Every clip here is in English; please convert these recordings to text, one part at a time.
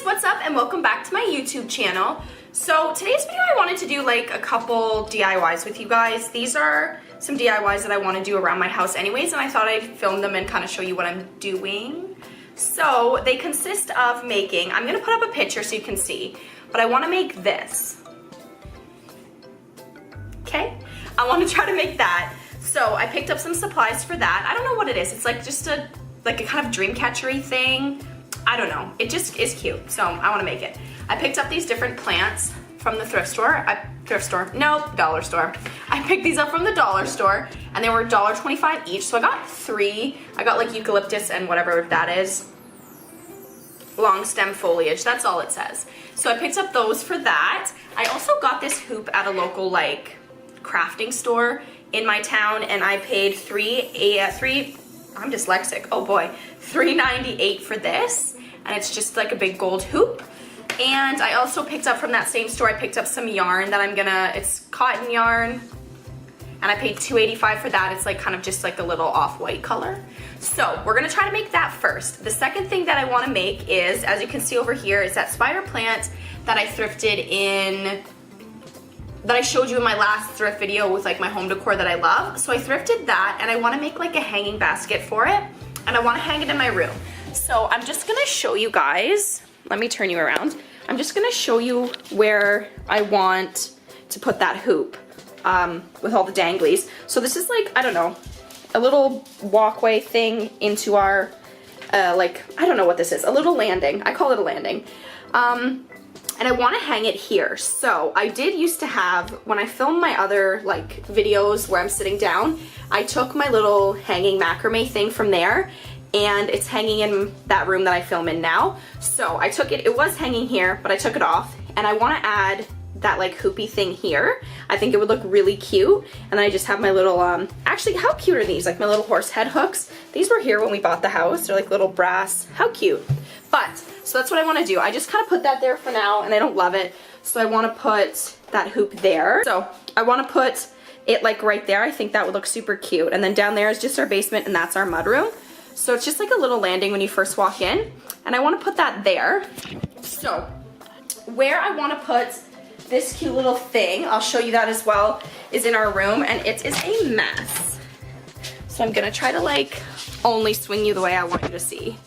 what's up and welcome back to my YouTube channel. So today's video I wanted to do like a couple DIYs with you guys. These are some DIYs that I want to do around my house anyways, and I thought I'd film them and kind of show you what I'm doing. So they consist of making, I'm going to put up a picture so you can see, but I want to make this. Okay? I want to try to make that. So I picked up some supplies for that. I don't know what it is. It's like just a kind of dream catchery thing. I don't know. It just is cute, so I want to make it. I picked up these different plants from the dollar store. I picked these up from the dollar store, and they were $1.25 each, so I got 3. I got like eucalyptus and whatever that is. Long stem foliage, that's all it says. So I picked up those for that. I also got this hoop at a local like crafting store in my town, and I paid I'm dyslexic, oh boy, $3.98 for this, and it's just like a big gold hoop. And I also picked up from that same store, I picked up some yarn that it's cotton yarn, and I paid $2.85 for that. It's like kind of just like a little off-white color. So we're gonna try to make that first. The second thing that I wanna make is, as you can see over here, is that spider plant that I thrifted in, that I showed you in my last thrift video with like my home decor that I love. So I thrifted that, and I wanna make like a hanging basket for it, and I wanna hang it in my room. So I'm just gonna show you guys, let me turn you around. I'm just gonna show you where I want to put that hoop with all the danglies. So this is like, I don't know, a little walkway thing into our, I don't know what this is, a little landing. I call it a landing. And I want to hang it here. So I did used to have, when I filmed my other like videos where I'm sitting down, I took my little hanging macrame thing from there, and it's hanging in that room that I film in now. So I took it was hanging here, but I took it off, and I want to add that like hoopy thing here. I think it would look really cute. And then I just have my little, actually how cute are these? Like my little horse head hooks. These were here when we bought the house. They're like little brass, how cute. But, so that's what I want to do. I just kind of put that there for now, and I don't love it. So I want to put that hoop there. So I want to put it like right there. I think that would look super cute. And then down there is just our basement, and that's our mudroom. So it's just like a little landing when you first walk in. And I want to put that there. So where I want to put this cute little thing, I'll show you that as well, is in our room, and it is a mess. So I'm going to try to like only swing you the way I want you to see.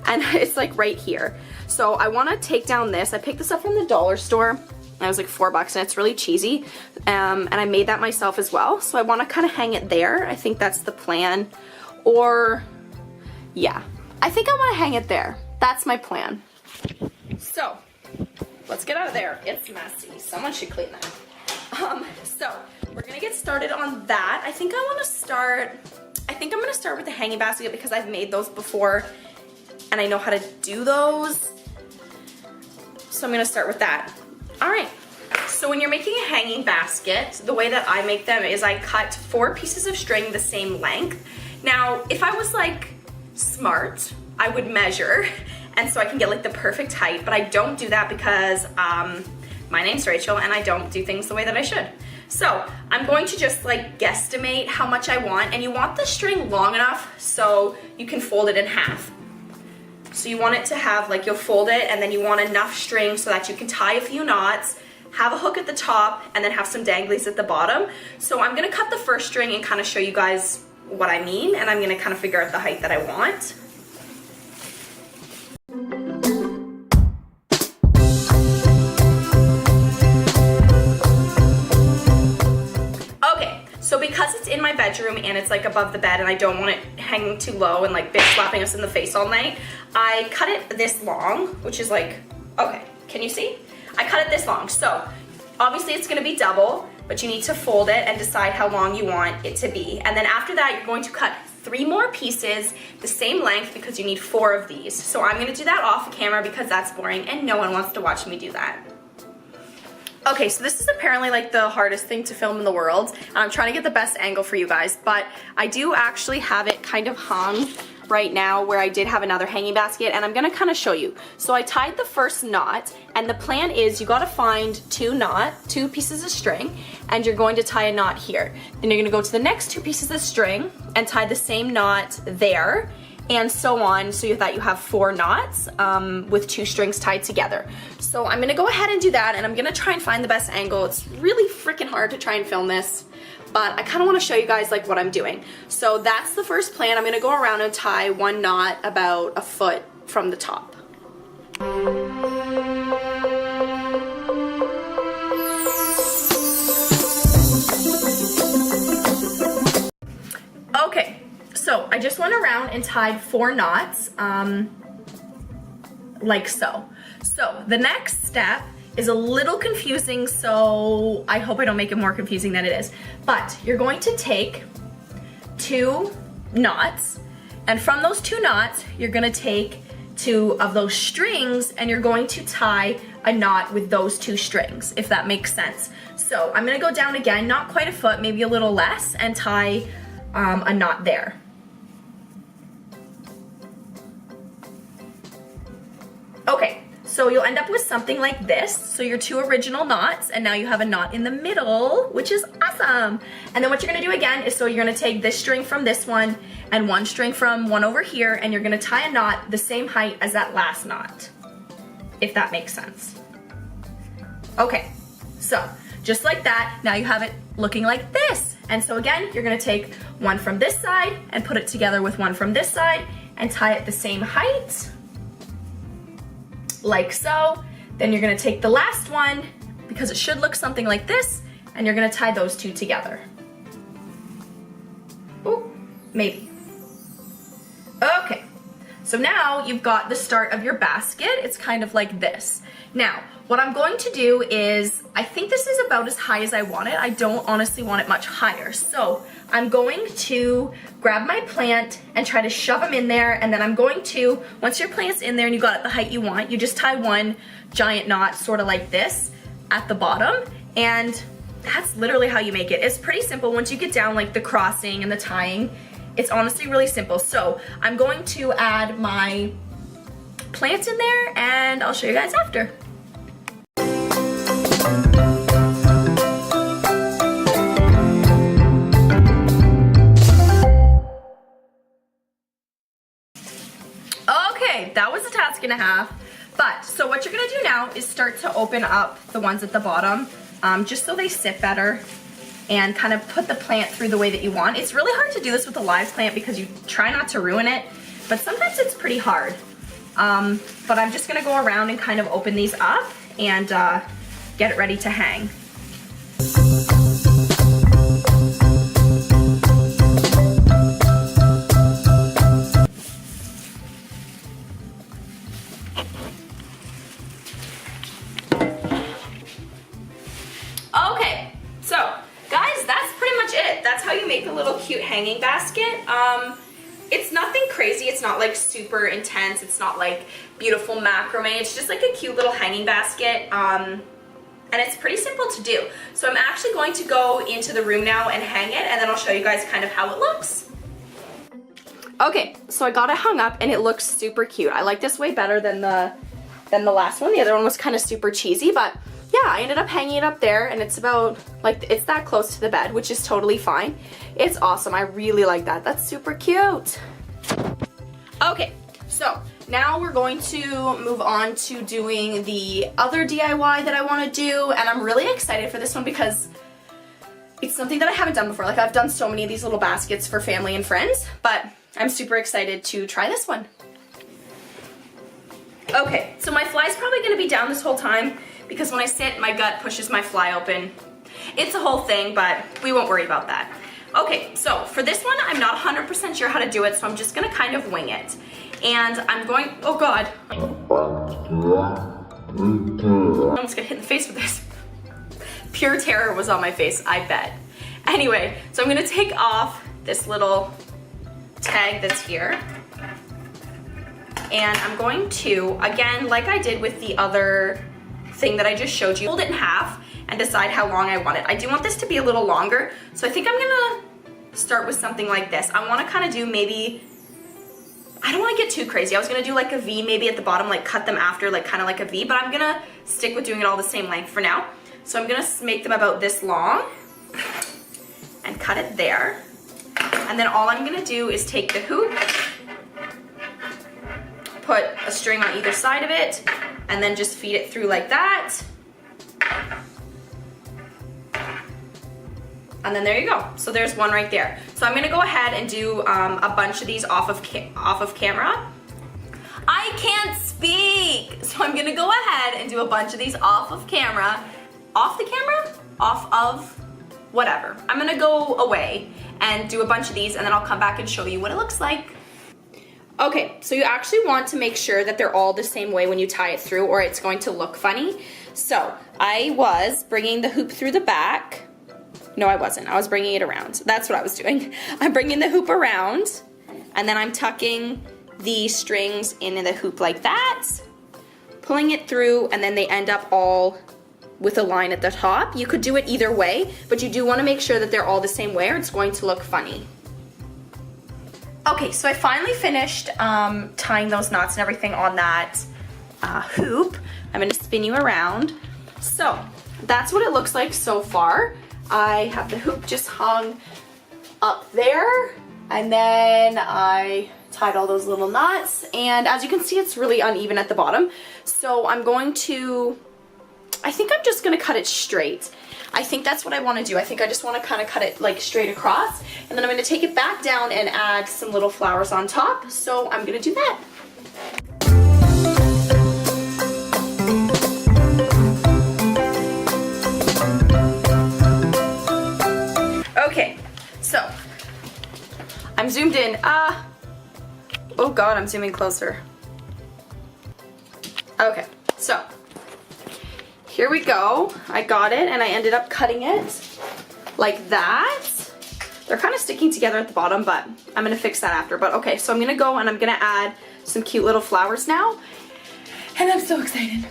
And it's like right here. So I want to take down this. I picked this up from the dollar store. It was like $4 and it's really cheesy. And I made that myself as well. So I want to kind of hang it there. I think that's the plan. Or, yeah. I think I want to hang it there. That's my plan. So, let's get out of there. It's messy. Someone should clean that. So, we're going to get started on that. I think I'm going to start with the hanging basket because I've made those before and I know how to do those. So I'm gonna start with that. All right, so when you're making a hanging basket, the way that I make them is I cut 4 pieces of string the same length. Now, if I was like smart, I would measure, and so I can get like the perfect height, but I don't do that because my name's Rachel and I don't do things the way that I should. So I'm going to just like guesstimate how much I want, and you want the string long enough so you can fold it in half. So you want it to have, like, you'll fold it, and then you want enough string so that you can tie a few knots, have a hook at the top, and then have some danglies at the bottom. So I'm gonna cut the first string and kind of show you guys what I mean, and I'm gonna kind of figure out the height that I want. So because it's in my bedroom and it's like above the bed and I don't want it hanging too low and like bitch slapping us in the face all night, I cut it this long, which is like, okay, can you see? I cut it this long. So obviously it's gonna be double, but you need to fold it and decide how long you want it to be. And then after that, you're going to cut 3 more pieces the same length because you need 4 of these. So I'm gonna do that off camera because that's boring and no one wants to watch me do that. Okay, so this is apparently like the hardest thing to film in the world. I'm trying to get the best angle for you guys, but I do actually have it kind of hung right now where I did have another hanging basket, and I'm gonna kind of show you. So I tied the first knot, and the plan is you gotta find 2 pieces of string, and you're going to tie a knot here. Then you're gonna go to the next 2 pieces of string and tie the same knot there, and so on, so that you have 4 knots with 2 strings tied together. So I'm gonna go ahead and do that, and I'm gonna try and find the best angle. It's really freaking hard to try and film this, but I kind of want to show you guys like what I'm doing. So that's the first plan. I'm gonna go around and tie 1 knot about a foot from the top. Okay, so I just went around and tied 4 knots, like so. So the next step is a little confusing, so I hope I don't make it more confusing than it is. But you're going to take 2 knots, and from those 2 knots, you're gonna take 2 of those strings, and you're going to tie a knot with those 2 strings, if that makes sense. So I'm gonna go down again, not quite a foot, maybe a little less, and tie a knot there. Okay, so you'll end up with something like this. So your 2 original knots, and now you have a knot in the middle, which is awesome. And then what you're gonna do again is, so you're gonna take this string from this one, and 1 string from one over here, and you're gonna tie a knot the same height as that last knot, if that makes sense. Okay, so just like that, now you have it looking like this. And so again, you're gonna take 1 from this side and put it together with 1 from this side and tie it the same height, like so. Then you're gonna take the last one, because it should look something like this, and you're gonna tie those 2 together. Ooh, maybe. Okay, so now you've got the start of your basket. It's kind of like this. Now, what I'm going to do is, I think this is about as high as I want it. I don't honestly want it much higher. So I'm going to grab my plant and try to shove them in there, and then I'm going to, once your plant's in there and you got it the height you want, you just tie 1 giant knot, sort of like this, at the bottom, and that's literally how you make it. It's pretty simple once you get down like the crossing and the tying. It's honestly really simple. So I'm going to add my plant in there, and I'll show you guys after. Okay, that was a task and a half. But, so what you're gonna do now is start to open up the ones at the bottom, just so they sit better, and kind of put the plant through the way that you want. It's really hard to do this with a live plant because you try not to ruin it, but sometimes it's pretty hard. But I'm just gonna go around and kind of open these up and get it ready to hang. Okay, so guys, that's pretty much it. That's how you make a little cute hanging basket. It's nothing crazy. It's not like super intense. It's not like beautiful macrame. It's just like a cute little hanging basket. And it's pretty simple to do. So I'm actually going to go into the room now and hang it, and then I'll show you guys kind of how it looks. Okay, so I got it hung up and it looks super cute. I like this way better than the last one. The other one was kind of super cheesy, but yeah, I ended up hanging it up there, and it's about, like, it's that close to the bed, which is totally fine. It's awesome. I really like that. That's super cute. Okay, so now we're going to move on to doing the other DIY that I want to do, and I'm really excited for this one because it's something that I haven't done before. Like, I've done so many of these little baskets for family and friends, but I'm super excited to try this one. Okay, so my fly's probably going to be down this whole time because when I sit, my gut pushes my fly open. It's a whole thing, but we won't worry about that. Okay, so for this one, I'm not 100% sure how to do it, so I'm just gonna kind of wing it. And I'm going, oh God. I almost got hit in the face with this. Pure terror was on my face, I bet. Anyway, so I'm gonna take off this little tag that's here. And I'm going to, again, like I did with the other thing that I just showed you, fold it in half and decide how long I want it. I do want this to be a little longer, so I think I'm gonna start with something like this. I wanna kinda do maybe, I don't wanna get too crazy. I was gonna do like a V maybe at the bottom, like cut them after, like kinda like a V, but I'm gonna stick with doing it all the same length for now. So I'm gonna make them about this long and cut it there. And then all I'm gonna do is take the hoop put a string on either side of it and then just feed it through like that. And then there you go. So there's one right there. So I'm gonna go ahead and do a bunch of these off of camera. I can't speak! So I'm gonna go ahead and do a bunch of these off of camera. Off the camera? Off of whatever. I'm gonna go away and do a bunch of these and then I'll come back and show you what it looks like. Okay, so you actually want to make sure that they're all the same way when you tie it through or it's going to look funny. So I was bringing the hoop through the back. No, I wasn't. I was bringing it around. That's what I was doing. I'm bringing the hoop around and then I'm tucking the strings in the hoop like that, pulling it through, and then they end up all with a line at the top. You could do it either way, but you do want to make sure that they're all the same way or it's going to look funny. Okay, so I finally finished tying those knots and everything on that hoop. I'm going to spin you around. So that's what it looks like so far. I have the hoop just hung up there, and then I tied all those little knots, and as you can see, it's really uneven at the bottom. So I'm going to, I think I'm just gonna cut it straight. I think that's what I wanna do. I think I just wanna kinda cut it like straight across, and then I'm gonna take it back down and add some little flowers on top. So I'm gonna do that. Okay, so I'm zoomed in. Oh God, I'm zooming closer. Okay, so here we go. I got it and I ended up cutting it like that. They're kind of sticking together at the bottom, but I'm gonna fix that after. But okay, so I'm gonna go and I'm gonna add some cute little flowers now. And I'm so excited.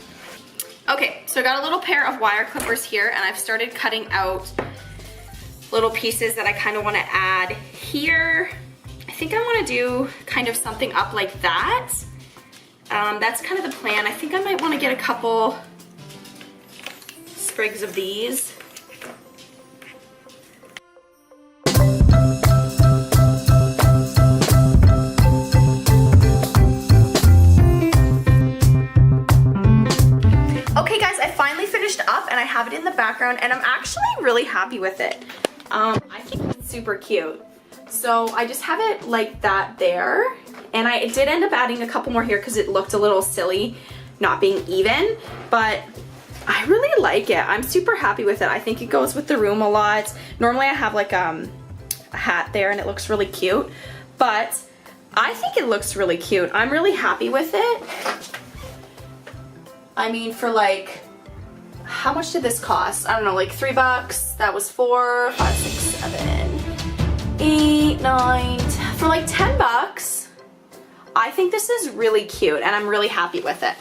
Okay, so I got a little pair of wire clippers here and I've started cutting out little pieces that I kind of want to add here. I think I want to do kind of something up like that. That's kind of the plan. I think I might want to get a couple sprigs of these. Okay guys, I finally finished up and I have it in the background and I'm actually really happy with it. I think it's super cute. So I just have it like that there, and I did end up adding a couple more here because it looked a little silly not being even, but I really like it. I'm super happy with it. I think it goes with the room a lot. Normally I have like a hat there and it looks really cute, but I think it looks really cute. I'm really happy with it. I mean, for like, how much did this cost? I don't know, like $3. That was 4, 5, 6, 7, 8, 9, 10. For like 10 bucks, I think this is really cute and I'm really happy with it.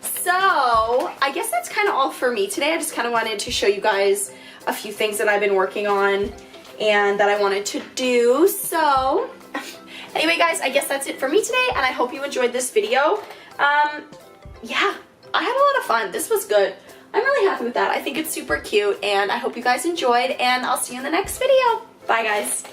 So I guess that's kind of all for me today. I just kind of wanted to show you guys a few things that I've been working on and that I wanted to do. So anyway guys, I guess that's it for me today and I hope you enjoyed this video. Yeah, I had a lot of fun. This was good. I'm really happy with that. I think it's super cute and I hope you guys enjoyed and I'll see you in the next video. Bye guys.